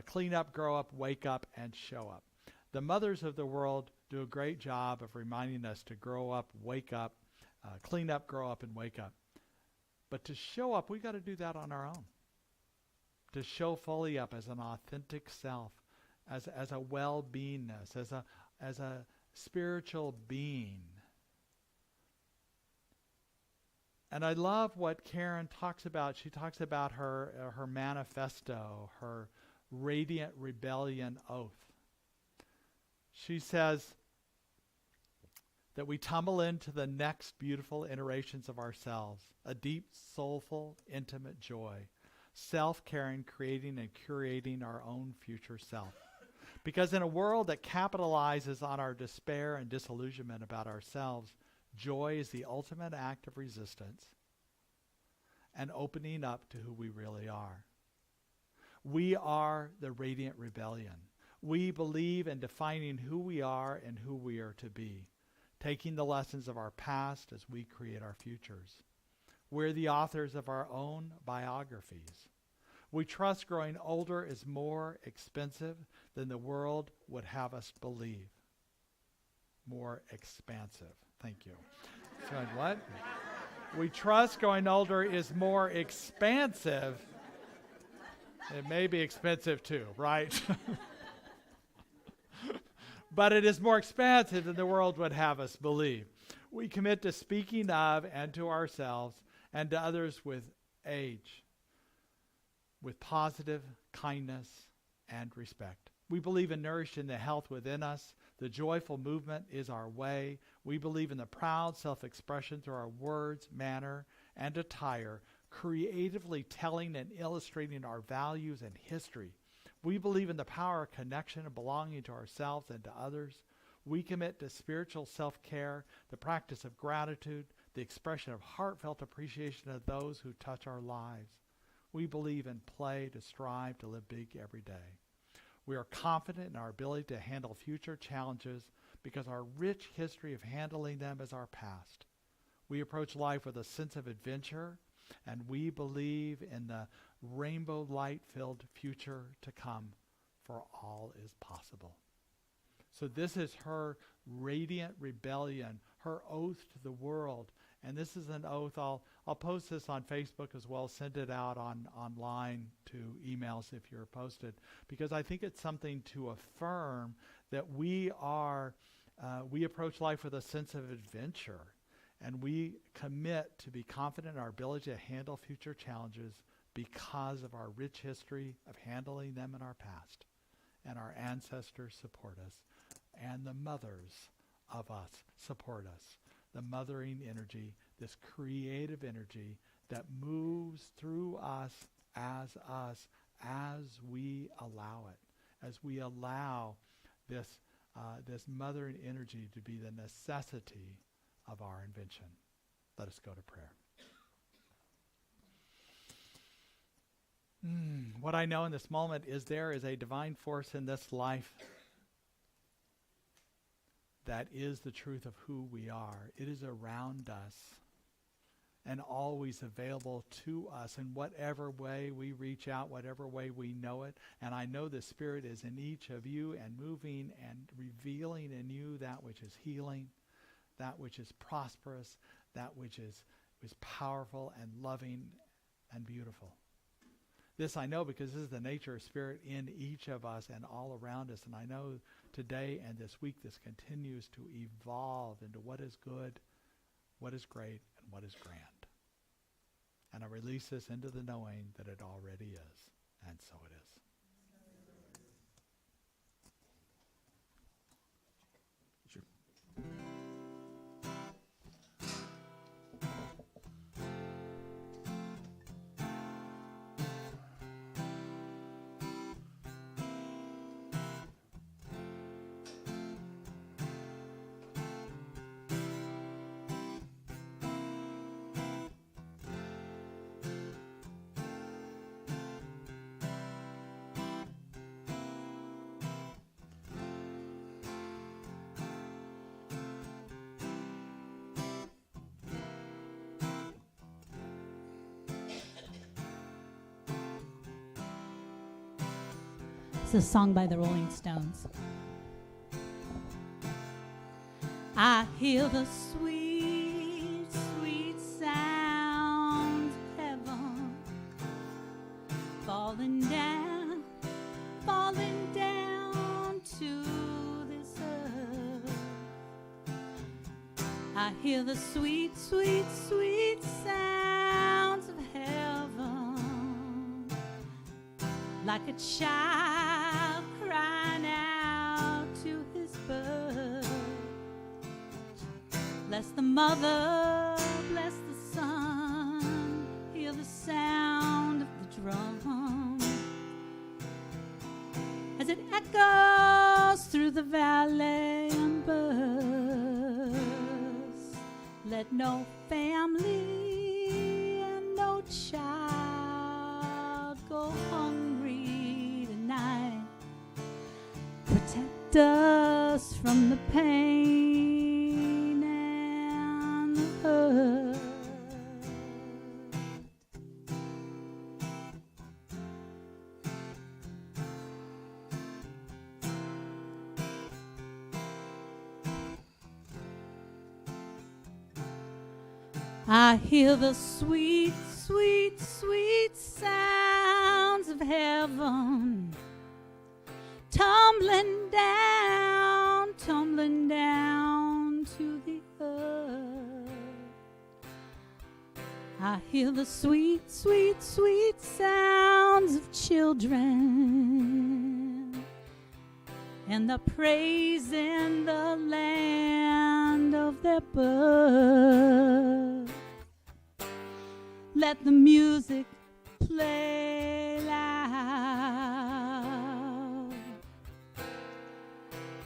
clean up, grow up, wake up, and show up. The mothers of the world do a great job of reminding us to grow up, wake up, clean up, grow up, and wake up. But to show up, we got to do that on our own. To show fully up as an authentic self, as a well-beingness, as a spiritual being. And I love what Karen talks about. She talks about her manifesto, her radiant rebellion oath. She says that we tumble into the next beautiful iterations of ourselves, a deep, soulful, intimate joy, self-caring, creating and curating our own future self. Because in a world that capitalizes on our despair and disillusionment about ourselves, joy is the ultimate act of resistance and opening up to who we really are. We are the radiant rebellion. We believe in defining who we are and who we are to be, taking the lessons of our past as we create our futures. We're the authors of our own biographies. We trust growing older is more expensive than the world would have us believe. More expansive. Thank you. So, what? We trust growing older is more expansive. It may be expensive too, right? But it is more expansive than the world would have us believe. We commit to speaking of and to ourselves and to others with age, with positive kindness and respect. We believe in nourishing the health within us. The joyful movement is our way. We believe in the proud self-expression through our words, manner, and attire, creatively telling and illustrating our values and history. We believe in the power of connection and belonging to ourselves and to others. We commit to spiritual self-care, the practice of gratitude, the expression of heartfelt appreciation of those who touch our lives. We believe in play to strive to live big every day. We are confident in our ability to handle future challenges because our rich history of handling them is our past. We approach life with a sense of adventure, and we believe in the rainbow light-filled future to come, for all is possible. So this is her radiant rebellion, her oath to the world. And this is an oath. I'll post this on Facebook as well, send it out online to emails if you're posted, because I think it's something to affirm that we approach life with a sense of adventure, and we commit to be confident in our ability to handle future challenges because of our rich history of handling them in our past. And our ancestors support us, and the mothers of us support us. The mothering energy, this creative energy that moves through us as we allow it, as we allow this mothering energy to be the necessity of our invention. Let us go to prayer. What I know in this moment is there is a divine force in this life that is the truth of who we are. It is around us and always available to us in whatever way we reach out, whatever way we know it. And I know the Spirit is in each of you and moving and revealing in you that which is healing, that which is prosperous, that which is powerful and loving and beautiful. This I know because this is the nature of Spirit in each of us and all around us. And I know today and this week this continues to evolve into what is good, what is great, and what is grand. And I release this into the knowing that it already is. And so it is. It's a song by the Rolling Stones. I hear the sweet hear the sweet, sweet, sweet sounds of heaven, like a child crying out to his birth. Bless the mother, bless the son, hear the sound of the drum as it echoes through the valley and bursts. Let no family and no child go hungry tonight. Protect us from the pain and the hurt. I hear the sweet, sweet, sweet sounds of heaven tumbling down to the earth. I hear the sweet, sweet, sweet sounds of children and the praise in the land of their birth. Let the music play loud.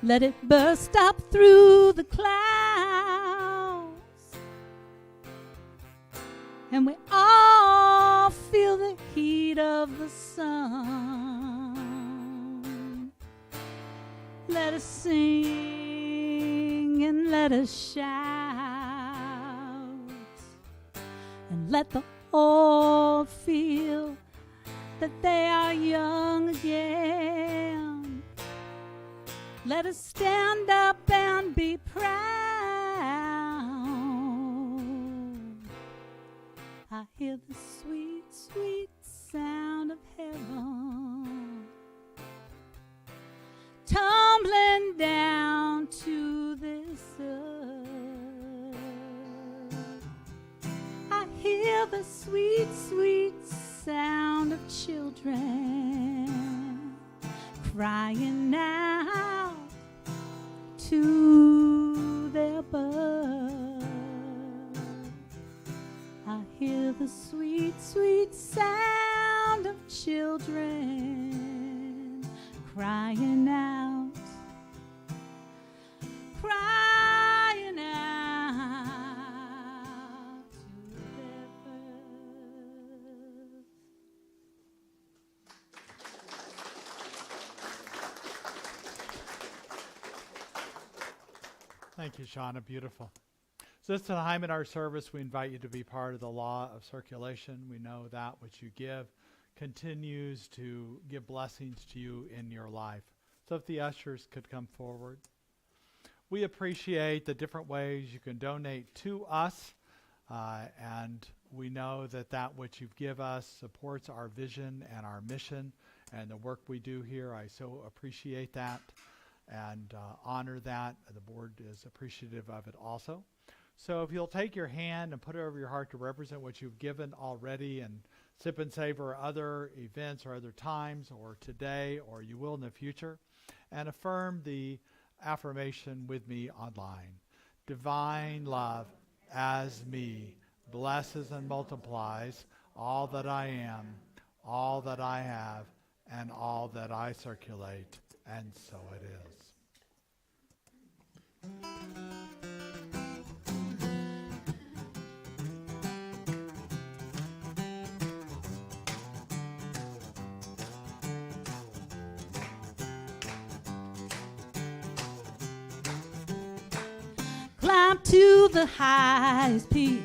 Let it burst up through the clouds, and we all feel the heat of the sun. Let us sing and let us shout, and let the old feel that they are young again. Let us stand up and be proud. I hear the sweet, sweet sound of heaven tumbling down to this earth. I hear the sweet, sweet sound of children crying out to their birth. I hear the sweet, sweet sound of children crying out, crying out to their birth. Thank you, Shauna. Beautiful. So this time in our service, we invite you to be part of the law of circulation. We know that which you give continues to give blessings to you in your life. So if the ushers could come forward. We appreciate the different ways you can donate to us, and we know that that which you give us supports our vision and our mission and the work we do here. I so appreciate that and honor that. The board is appreciative of it also. So if you'll take your hand and put it over your heart to represent what you've given already, and Sip and Savor other events or other times or today or you will in the future, and affirm the affirmation with me online. Divine love as me blesses and multiplies all that I am, all that I have, and all that I circulate. And so it is. Climb to the highest peak.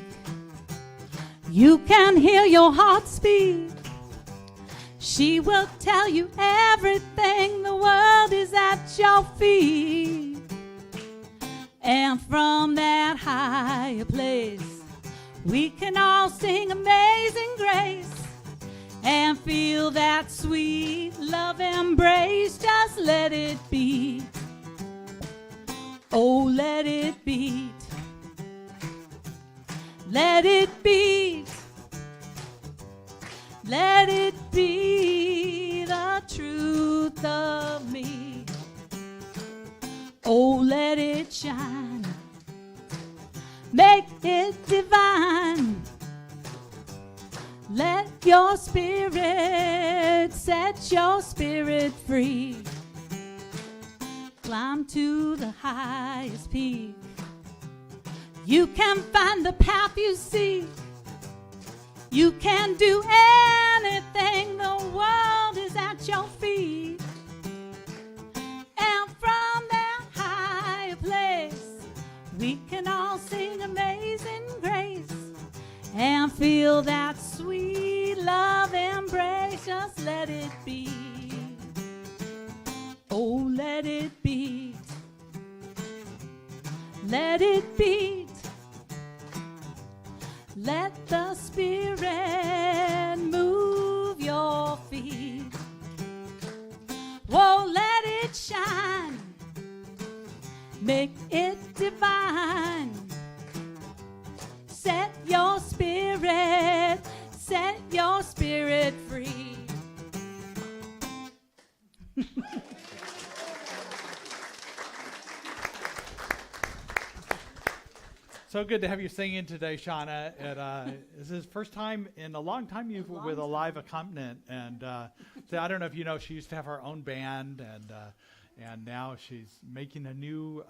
You can hear your heart speak. She will tell you everything. The world is at your feet. And from that higher place, we can all sing Amazing Grace and feel that sweet love embrace. Just let it be. Oh, let it beat. Let it be. Let it be the truth of me. Oh, let it shine. Make it divine. Let your spirit set your spirit free. Climb to the highest peak. You can find the path you seek. You can do anything. The world is at your feet. And from that higher place, we can all sing Amazing Grace and feel that sweet love embrace. Just let it be. Oh, let it be. Let it be. Let the Spirit move your feet. Oh, let it shine. Make it divine. Set your spirit free. So good to have you singing today, Shauna. This is the first time in a long time you've with a live accompaniment. And so I don't know if you know, she used to have her own band, and now she's making a new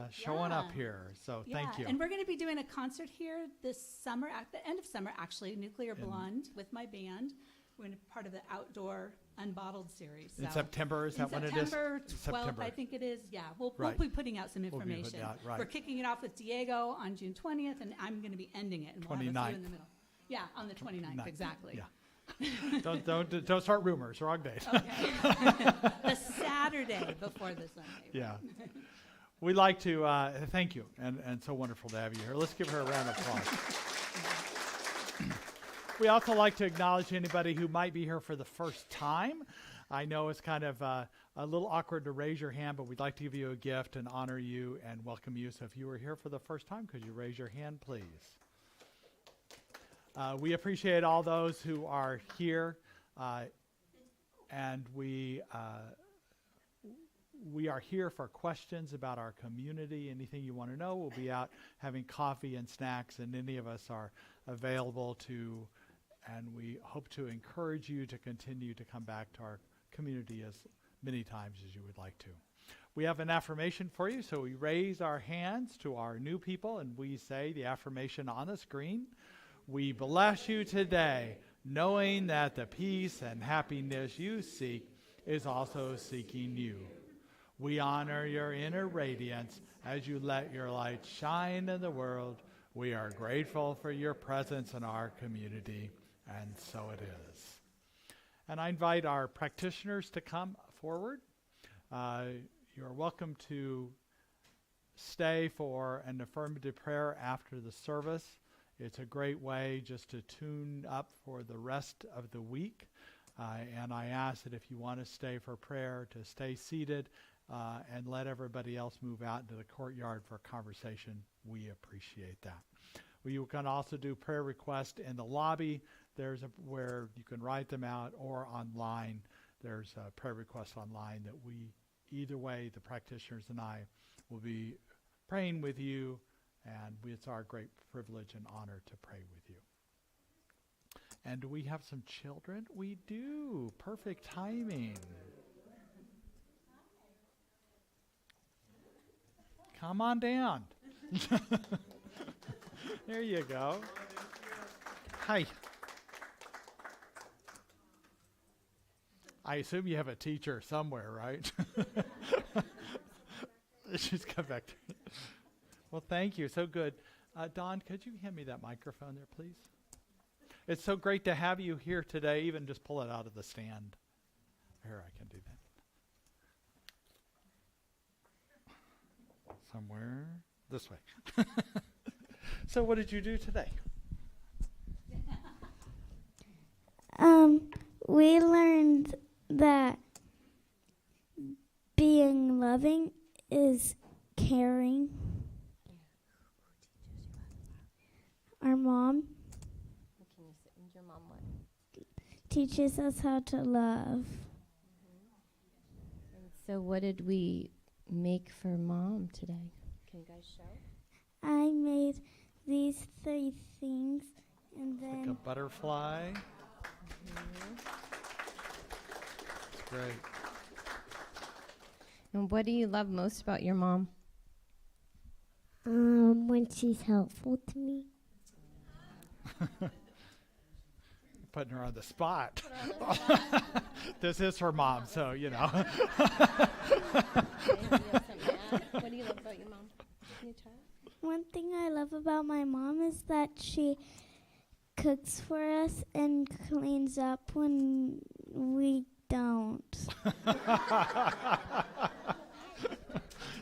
showing up here. So thank you. And we're going to be doing a concert here this summer, at the end of summer, actually, Nuclear Blonde with my band. We're going to be part of the outdoor Unbottled series. In September, is that when it is? September 12th, September. I think it is. Yeah, we'll Right. be putting out some information. Right. We're kicking it off with Diego on June 20th, and I'm going to be ending it. And we'll have a 29th. few in the middle. Yeah, on the 29th, exactly. Yeah. don't start rumors. Wrong date. Okay. The Saturday before the Sunday. Yeah. We'd like to thank you, and so wonderful to have you here. Let's give her a round of applause. We also like to acknowledge anybody who might be here for the first time. I know it's kind of a little awkward to raise your hand, but we'd like to give you a gift and honor you and welcome you. So if you were here for the first time, could you raise your hand, please? We appreciate all those who are here, and we are here for questions about our community. Anything you want to know, we'll be out having coffee and snacks, and any of us are available to, and we hope to encourage you to continue to come back to our community as many times as you would like to. We have an affirmation for you, so we raise our hands to our new people, and we say the affirmation on the screen. We bless you today, knowing that the peace and happiness you seek is also seeking you. We honor your inner radiance as you let your light shine in the world. We are grateful for your presence in our community, and so it is. And I invite our practitioners to come forward. You're welcome to stay for an affirmative prayer after the service. It's a great way just to tune up for the rest of the week. And I ask that if you want to stay for prayer, to stay seated and let everybody else move out into the courtyard for conversation. We appreciate that. Well, you can also do prayer requests in the lobby. There's where you can write them out, or online. There's a prayer request online that we, either way, the practitioners and I will be praying with you, and it's our great privilege and honor to pray with you. And do we have some children? We do. Perfect timing. Come on down. There you go. Hi. I assume you have a teacher somewhere, right? She's come back. Well, thank you. So good. Don, could you hand me that microphone there, please? It's so great to have you here today. Even just pull it out of the stand. Here, I can do that. Somewhere this way. So what did you do today? We learned that being loving is caring. Our mom What can you say? Your mom what? teaches us how to love. And so what did we make for Mom today? Can you guys show? I made these 3 things, and Like a then butterfly. It's great. And what do you love most about your mom? when she's helpful to me. Putting her on the spot. This is her mom, so you know. What do you love about your mom? Can you try? One thing I love about my mom is that she cooks for us and cleans up when we don't.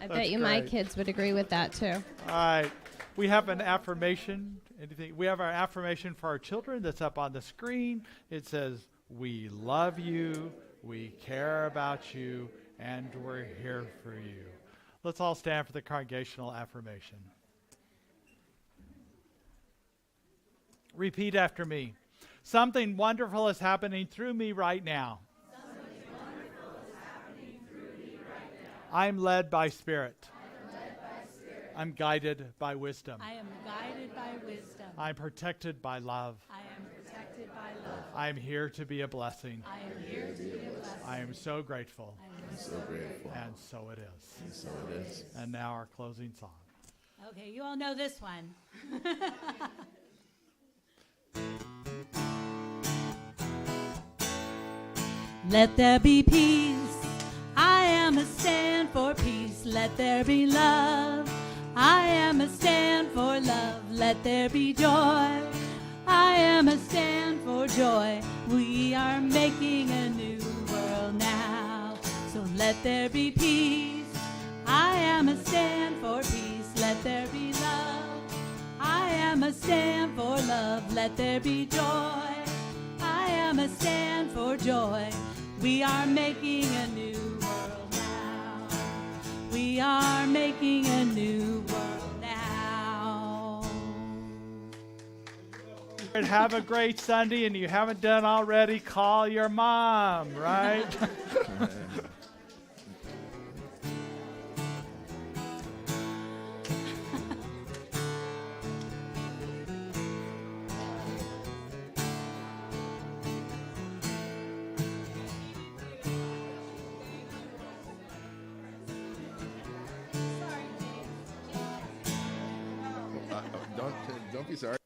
I bet you my great. kids would agree with that too. All right. We have an affirmation. We have our affirmation for our children that's up on the screen. It says, "We love you, we care about you, and we're here for you." Let's all stand for the congregational affirmation. Repeat after me. Something wonderful is happening through me right now. I'm led by Spirit. I'm guided by wisdom. I am guided by wisdom. I'm protected by love. I am protected by love. I'm here to be a blessing. I am here to be a blessing. I am so grateful. I'm so grateful. And so it is. And so it is. And now our closing song. Okay, you all know this one. Let there be peace. I am a stand for peace. Let there be love. I am a stand for love. Let there be joy. I am a stand for joy. We are making a new world now. So let there be peace. I am a stand for peace. Let there be love. I am a stand for love. Let there be joy. I am a stand for joy. We are making a new world now. We are making a new world now. And have a great Sunday, and you haven't done already, call your mom, right? Don't be sorry.